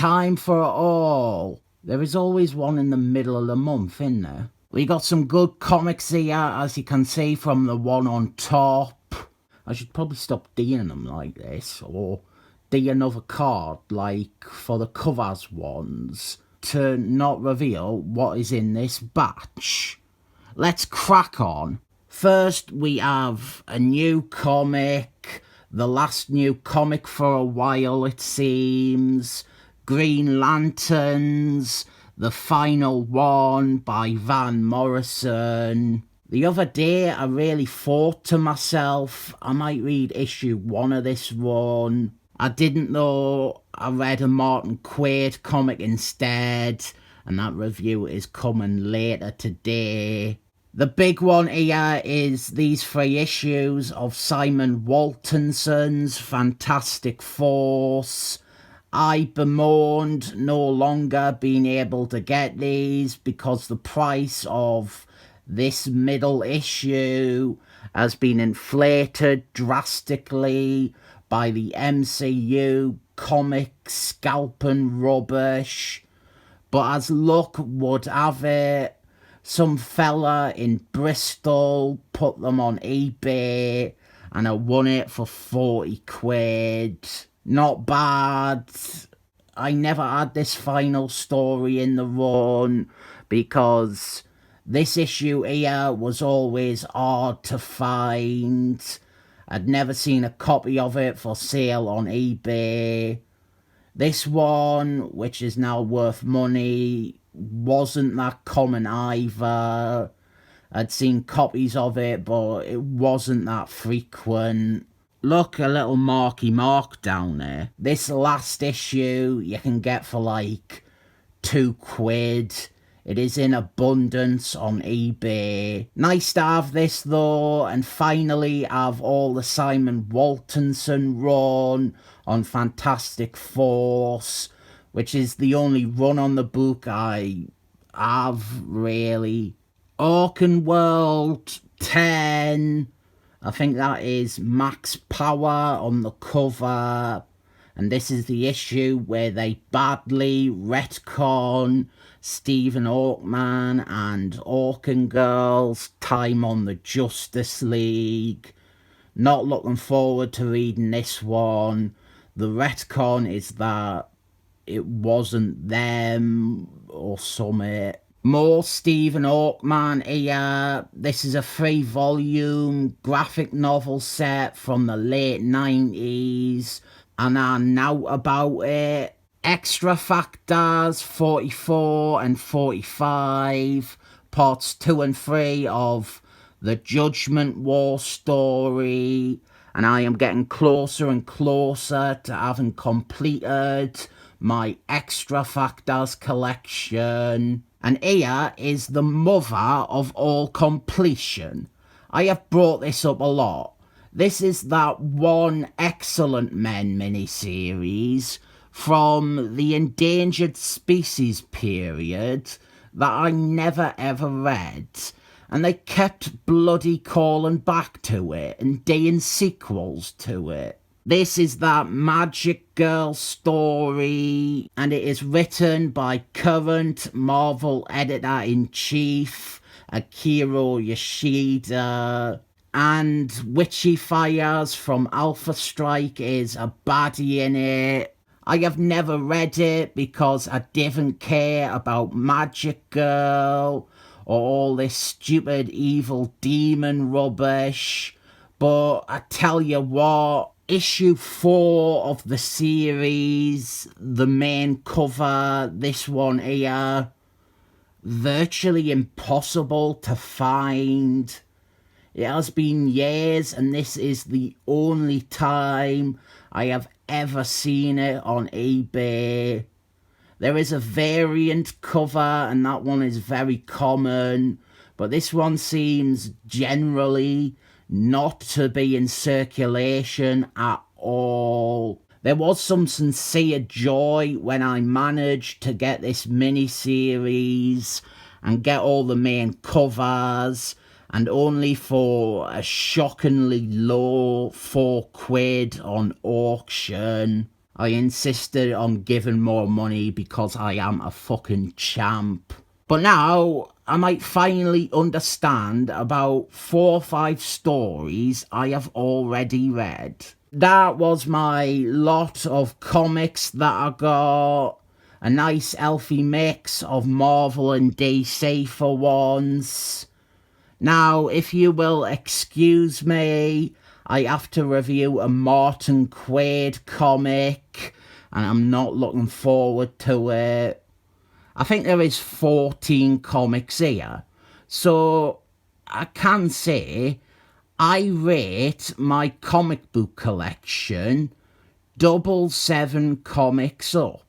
time for it all. There is always one in the middle of the month, isn't there? We got some good comics here, as you can see from the one on top. I should probably stop doing them like this, or do another card, like for the covers ones, to not reveal what is in this batch. Let's crack on. First, we have a new comic, the last new comic for a while it seems, Green Lanterns, the final one by Van Morrison. The other day I really thought to myself I might read issue 1 of this run. I didn't though. I read a Martin Quaid comic instead, and that review is coming later today. The big one here is these 3 issues of Simon Waltonson's Fantastic Force. I bemoaned no longer being able to get these because the price of this middle issue has been inflated drastically by the MCU comic scalping rubbish. But as luck would have it, some fella in Bristol put them on eBay and I won it for 40 quid. Not bad. I never had this final story in the run because this issue here was always hard to find. I'd never seen a copy of it for sale on eBay. This one, which is now worth money, wasn't that common either. I'd seen copies of it, but it wasn't that frequent. Look, a little Marky Mark down there. This last issue you can get for like 2 quid. It is in abundance on eBay. Nice to have this though, and finally have all the Simon Waltonson run on Fantastic Force, which is the only run on the book I have, really. Orkin World 10. I think that is Max Power on the cover. And this is the issue where they badly retcon Stephen Oakman and Orkin Girl's time on the Justice League. Not looking forward to reading this one. The retcon is that it wasn't them or something. More Stephen Oakman here. This is a 3-volume graphic novel set from the late 90s, and I know about it. Extra Factors 44 and 45, parts 2 and 3 of the Judgment War story, and I am getting closer and closer to having completed my Extra Factors collection. And here is the mother of all completion. I have brought this up a lot. This is that One Excellent Men miniseries from the Endangered Species period that I never ever read. And they kept bloody calling back to it and doing sequels to it. This is that Magic Girl story, and it is written by current Marvel Editor-in-Chief Akira Yoshida, and Witchy Fires from Alpha Strike is a baddie in it. I have never read it because I didn't care about Magic Girl or all this stupid evil demon rubbish, but I tell you what, issue 4 of the series, the main cover, this one here, virtually impossible to find. It has been years and this is the only time I have ever seen it on eBay. There is a variant cover and that one is very common, but this one seems generally not to be in circulation at all. There was some sincere joy when I managed to get this mini-series and get all the main covers, and only for a shockingly low 4 quid on auction. I insisted on giving more money because I am a fucking champ. But now, I might finally understand about 4 or 5 stories I have already read. That was my lot of comics that I got. A nice healthy mix of Marvel and DC for once. Now, if you will excuse me, I have to review a Martin Quaid comic, and I'm not looking forward to it. I think there is 14 comics here, so I can say I rate my comic book collection 7 comics up.